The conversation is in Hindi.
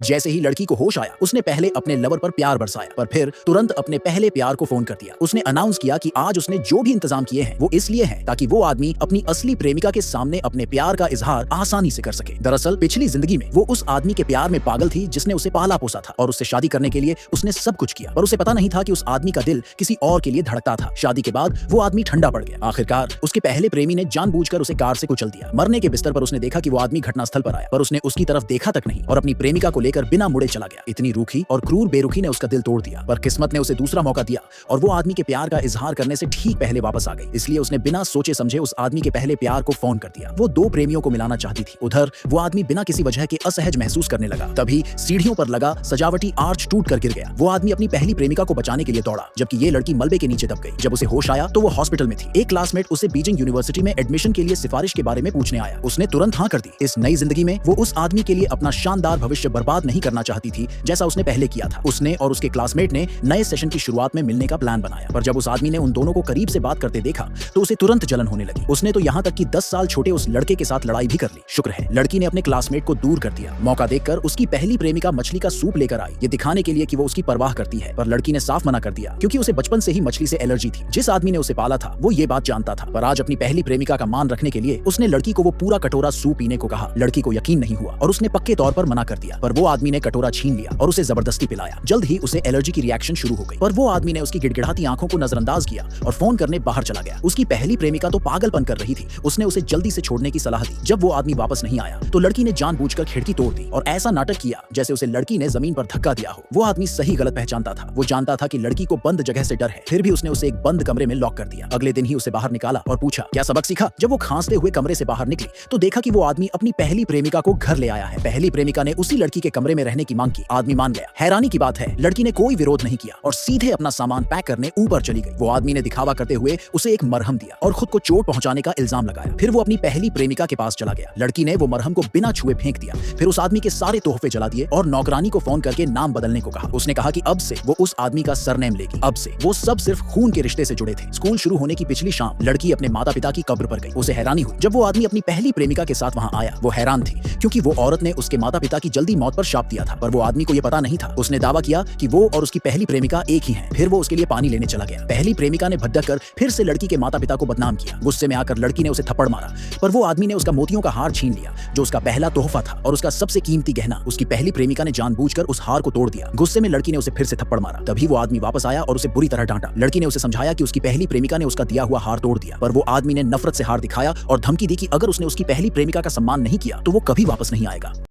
जैसे ही लड़की को होश आया, उसने पहले अपने लवर पर प्यार बरसाया, पर फिर तुरंत अपने पहले प्यार को फोन कर दिया। उसने अनाउंस किया कि आज उसने जो भी इंतजाम किए हैं वो इसलिए हैं ताकि वो आदमी अपनी असली प्रेमिका के सामने अपने प्यार का इजहार आसानी से कर सके। दरअसल पिछली जिंदगी में वो उस आदमी के प्यार में पागल थी जिसने उसे पाला पोसा था और उससे शादी करने के लिए उसने सब कुछ किया, पर उसे पता नहीं था कि उस आदमी का दिल किसी और के लिए धड़कता था। शादी के बाद वो आदमी ठंडा पड़ गया। आखिरकार उसके पहले प्रेमी ने जानबूझकर उसे कार से कुचल दिया। मरने के बिस्तर पर उसने देखा कि वो आदमी घटनास्थल पर आया, पर उसने उसकी तरफ देखा तक नहीं और अपनी प्रेमिका को लेकर बिना मुड़े चला गया। इतनी रूखी और क्रूर बेरुखी ने उसका दिल तोड़ दिया, पर किस्मत ने उसे दूसरा मौका दिया और वो आदमी के प्यार का इजहार करने से ठीक पहले वापस आ गई। इसलिए उसने बिना सोचे समझे उस आदमी के पहले प्यार को फोन कर दिया। वो दो प्रेमियों को मिलाना चाहती थी। उधर वो आदमी बिना किसी वजह के असहज महसूस करने लगा। तभी सीढ़ियों पर लगा सजावटी आर्च टूट कर गिर गया। वो आदमी अपनी पहली प्रेमिका को बचाने के लिए दौड़ा, जबकि ये लड़की मलबे के नीचे दब गई। जब उसे होश आया तो वो हॉस्पिटल में थी। एक क्लासमेट उसे बीजिंग यूनिवर्सिटी में एडमिशन के लिए सिफारिश के बारे में पूछने आया। उसने तुरंत हाँ कर दी। इस नई जिंदगी में वो उस आदमी के लिए अपना शानदार भविष्य बर्बाद नहीं करना चाहती थी जैसा उसने पहले किया था। उसने और उसके क्लासमेट ने नए सेशन की शुरुआत में मिलने का प्लान बनाया, पर जब उस आदमी ने उन दोनों को करीब से बात करते देखा तो उसे तुरंत जलन होने लगी। उसने तो यहाँ तक कि 10 साल छोटे उस लड़के के साथ लड़ाई भी कर ली। शुक्र है लड़की ने अपने क्लासमेट को दूर कर दिया। मौका देखकर उसकी पहली प्रेमिका मछली का सूप लेकर आई, ये दिखाने के लिए कि वो उसकी परवाह करती है, पर लड़की ने साफ मना कर दिया क्योंकि उसे बचपन से ही मछली से एलर्जी थी। जिस आदमी ने उसे पाला था वो ये बात जानता था, पर आज अपनी पहली प्रेमिका का मान रखने के लिए उसने लड़की को वो पूरा कटोरा सूप पीने को कहा। लड़की को यकीन नहीं हुआ और उसने पक्के तौर पर मना कर दिया, पर वो आदमी ने कटोरा छीन लिया और उसे जबरदस्ती पिलाया। जल्द ही उसे एलर्जी की रिएक्शन शुरू हो गई, पर वो आदमी ने उसकी गिड़गिड़ाती आंखों को नजरअंदाज किया और फोन करने बाहर चला गया। उसकी पहली प्रेमिका तो पागलपन कर रही थी। उसने उसे जल्दी से छोड़ने की सलाह दी। जब वो आदमी वापस नहीं आया तो लड़की ने जानबूझकर खिड़की तोड़ दी और ऐसा नाटक किया जैसे उसे लड़की ने जमीन पर धक्का दिया हो। वो आदमी सही गलत पहचानता था। वो जानता था कि लड़की को बंद जगह से डर है, फिर भी उसने उसे एक बंद कमरे में लॉक कर दिया। अगले दिन ही उसे बाहर निकाला और पूछा क्या सबक सीखा। जब वो खांसते हुए कमरे से बाहर निकली तो देखा कि वो आदमी अपनी पहली प्रेमिका को घर ले आया है। पहली प्रेमिका ने उसी लड़की के कमरे में रहने की मांग की। आदमी मान गया। हैरानी की बात है लड़की ने कोई विरोध नहीं किया और सीधे अपना सामान पैक करने ऊपर चली गई। वो आदमी ने दिखावा करते हुए उसे एक मरहम दिया और खुद को चोट पहुंचाने का इल्जाम लगाया। फिर वो अपनी पहली प्रेमिका के पास चला गया। लड़की ने वो मरहम को बिना छुए फेंक दिया। फिर उस आदमी के सारे तोहफे जला दिए और नौकरानी को फोन करके नाम बदलने को कहा। उसने कहा कि अब से वो उस आदमी का सरनेम लेगी। अब से वो सब सिर्फ खून के रिश्ते से जुड़े थे। स्कूल शुरू होने की पिछली शाम लड़की अपने माता पिता की कब्र पर गई। उसे हैरानी हुई जब वो आदमी अपनी पहली प्रेमिका के साथ वहां आया। वो हैरान थी क्योंकि वो औरत ने उसके माता पिता की जल्दी मौत पर शाप दिया था, पर वो आदमी को ये पता नहीं था। उसने दावा किया कि वो और उसकी पहली प्रेमिका एक ही हैं। फिर वो उसके लिए पानी लेने चला गया। पहली प्रेमिका ने भद्दक कर फिर से लड़की के माता पिता को बदनाम किया। गुस्से में आकर लड़की ने उसे थप्पड़ मारा, पर वो आदमी ने उसका मोतियों का हार छीन लिया जो उसका पहला तोहफा था और उसका सबसे कीमती गहना। उसकी पहली प्रेमिका ने जानबूझकर उस हार को तोड़ दिया। गुस्से में लड़की ने उसे फिर से थप्पड़ मारा। तभी वो आदमी वापस आया और उसे बुरी तरह डांटा। लड़की ने उसे समझाया कि उसकी पहली प्रेमिका ने उसका दिया हुआ हार तोड़ दिया, पर वो आदमी ने नफरत से हार दिखाया और धमकी दी कि अगर उसने उसकी पहली प्रेमिका का सम्मान नहीं किया तो वो कभी वापस नहीं आएगा।